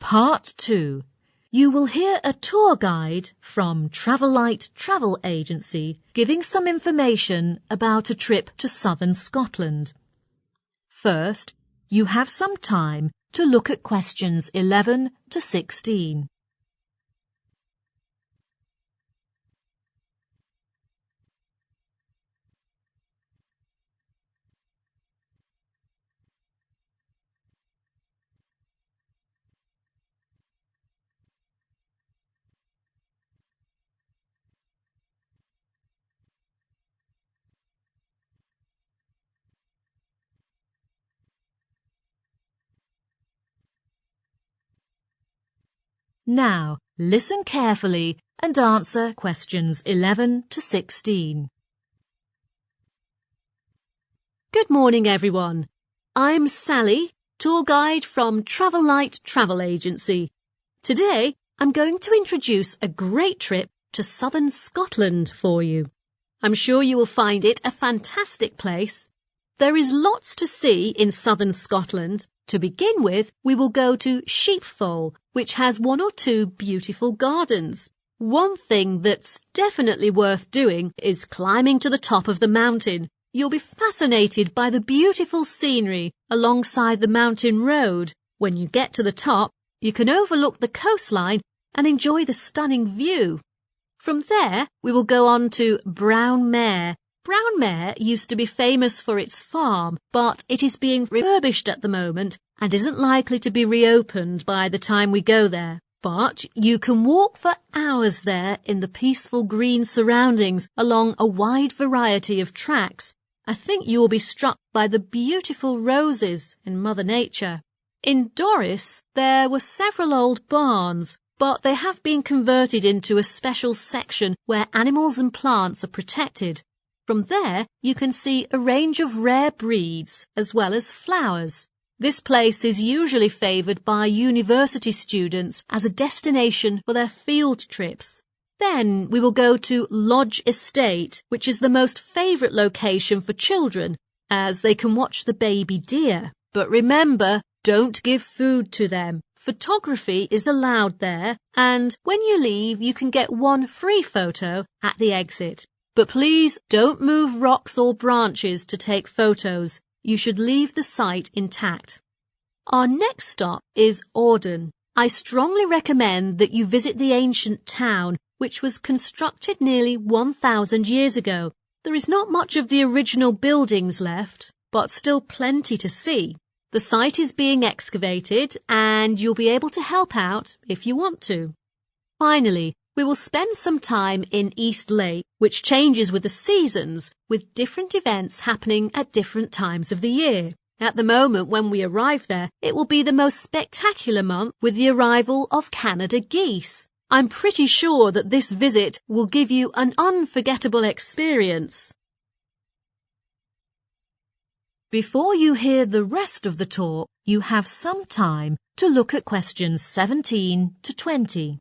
Part 2. You will hear a tour guide from Light Travel Agency giving some information about a trip to southern Scotland. First, you have some time to look at questions 11 to 16. Now, listen carefully and answer questions 11 to 16. Good morning, everyone. I'm Sally, tour guide from Light Travel Agency. Today, I'm going to introduce a great trip to southern Scotland for you. I'm sure you will find it a fantastic place. There is lots to see in southern Scotland. To begin with, we will go to Sheepfold, which has 1 or 2 beautiful gardens. One thing that's definitely worth doing is climbing to the top of the mountain. You'll be fascinated by the beautiful scenery alongside the mountain road. When you get to the top, you can overlook the coastline and enjoy the stunning view. From there, we will go on to Brownmare. Brownmare used to be famous for its farm, but it is being refurbished at the moment and isn't likely to be reopened by the time we go there. But you can walk for hours there in the peaceful green surroundings along a wide variety of tracks. I think you will be struck by the beautiful roses in Mother Nature. In Doris, there were several old barns, but they have been converted into a special section where animals and plants are protected. From there, you can see a range of rare breeds as well as flowers. This place is usually favoured by university students as a destination for their field trips. Then we will go to Lodge Estate, which is the most favourite location for children, as they can watch the baby deer. But remember, don't give food to them. Photography is allowed there, and when you leave, you can get 1 free photo at the exit. But please don't move rocks or branches to take photos. You should leave the site intact. Our next stop is Auden. I strongly recommend that you visit the ancient town, which was constructed nearly 1,000 years ago. There is not much of the original buildings left, but still plenty to see. The site is being excavated, and you'll be able to help out if you want to. Finally, we will spend some time in East Lake, which changes with the seasons, with different events happening at different times of the year. At the moment when we arrive there, it will be the most spectacular month with the arrival of Canada geese. I'm pretty sure that this visit will give you an unforgettable experience. Before you hear the rest of the talk, you have some time to look at questions 17 to 20.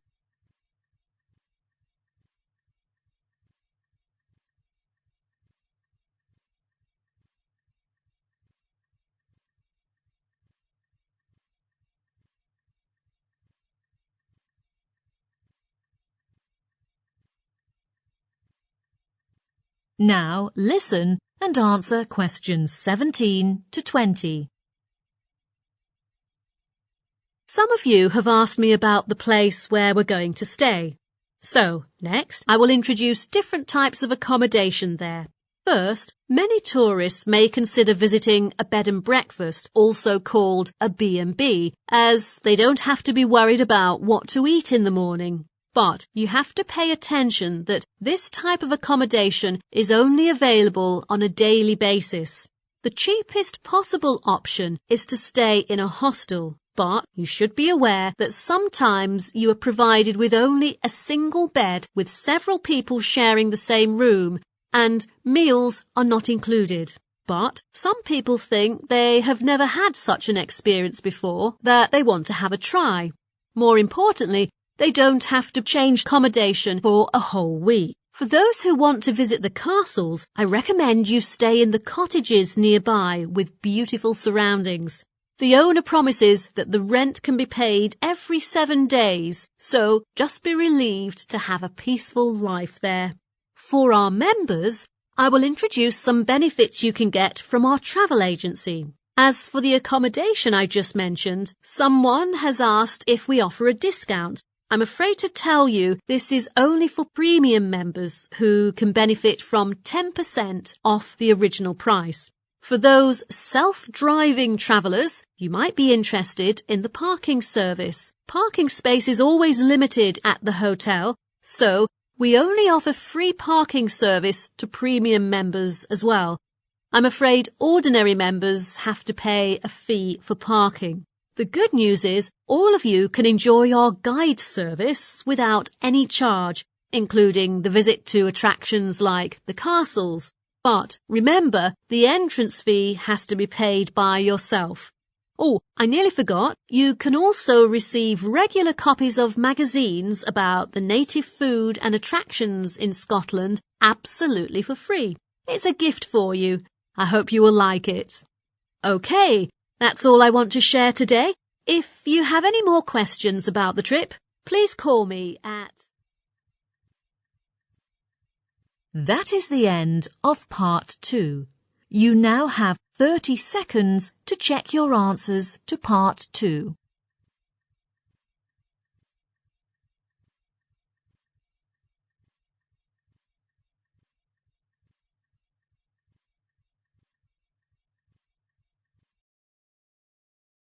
Now listen and answer questions 17 to 20. Some of you have asked me about the place where we're going to stay. So, next, I will introduce different types of accommodation there. First, many tourists may consider visiting a bed and breakfast, also called a B&B, as they don't have to be worried about what to eat in the morning. But you have to pay attention that this type of accommodation is only available on a daily basis. The cheapest possible option is to stay in a hostel, but you should be aware that sometimes you are provided with only a single bed with several people sharing the same room, and meals are not included. But some people think they have never had such an experience before, that they want to have a try. More importantly, they don't have to change accommodation for a whole week. For those who want to visit the castles, I recommend you stay in the cottages nearby with beautiful surroundings. The owner promises that the rent can be paid every 7 days, so just be relieved to have a peaceful life there. For our members, I will introduce some benefits you can get from our travel agency. As for the accommodation I just mentioned, someone has asked if we offer a discount. I'm afraid to tell you this is only for premium members who can benefit from 10% off the original price. For those self-driving travellers, you might be interested in the parking service. Parking space is always limited at the hotel, so we only offer free parking service to premium members as well. I'm afraid ordinary members have to pay a fee for parking. The good news is all of you can enjoy our guide service without any charge, including the visit to attractions like the castles. But remember, the entrance fee has to be paid by yourself. Oh, I nearly forgot. You can also receive regular copies of magazines about the native food and attractions in Scotland absolutely for free. It's a gift for you. I hope you will like it. Okay, that's all I want to share today. If you have any more questions about the trip, please call me at... That is the end of part 2. You now have 30 seconds to check your answers to part 2.